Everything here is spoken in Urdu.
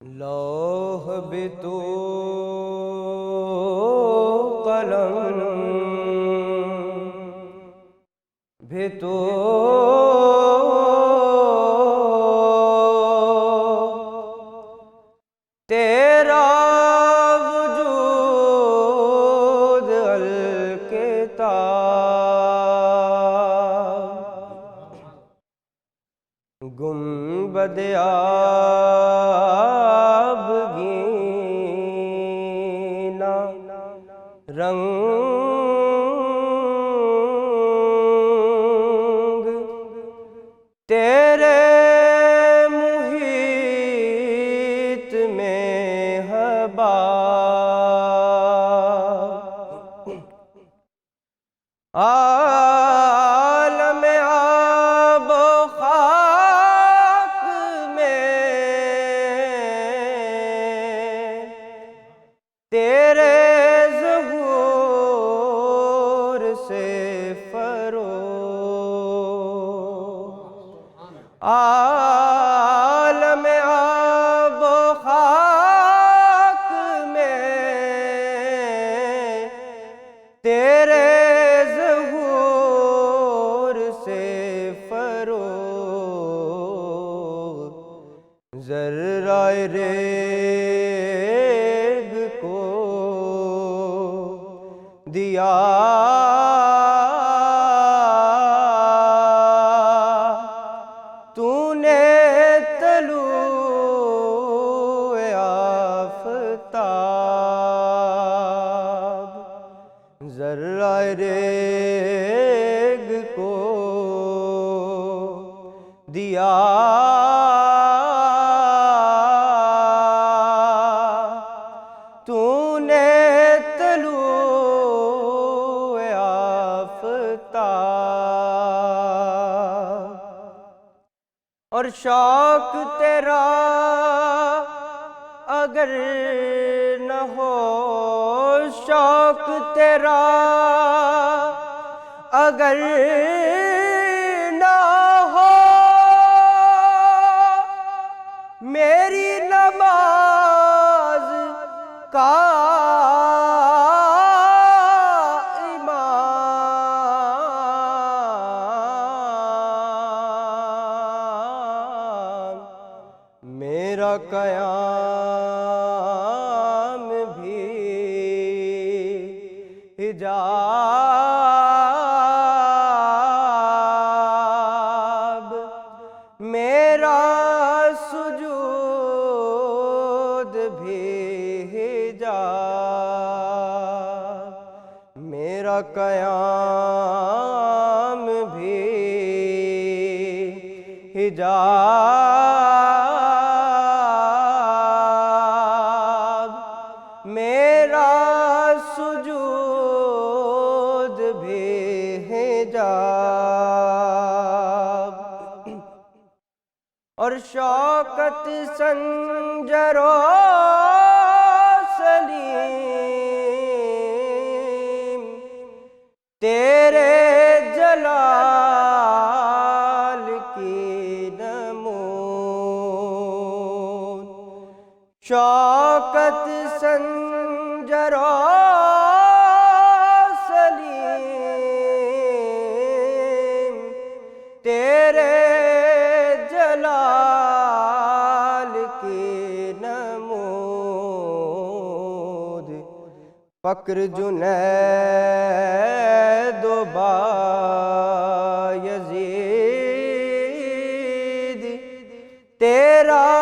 لوح بھی تو قلم بھی تو تیرا وجود الکتاب گنبد آبگینہ رنگ تیرے محیط میں حباب عالم آب و خاک میں تیرے ظہور سے عالم آب و خاک میں تیرے ظہور سے فروغ ذرہ ریگ کو دیا ذرہ ریگ کو دیا تو نے طلوع آفتاب اور شوق تیرا اگر نہ ہو شوق تیرا اگر نہ ہو میری نماز کا امام میرا قیام بھی حجاب میرا سجود بھی حجاب میرا قیام بھی حجاب میرا سجود بھی حجاب اور شوکت سنجر و سلیم تیرے جلال کی نمود شوکت سنجر و سلیم تیرے جلال کی نمود فقر جنید و بایزید تیرا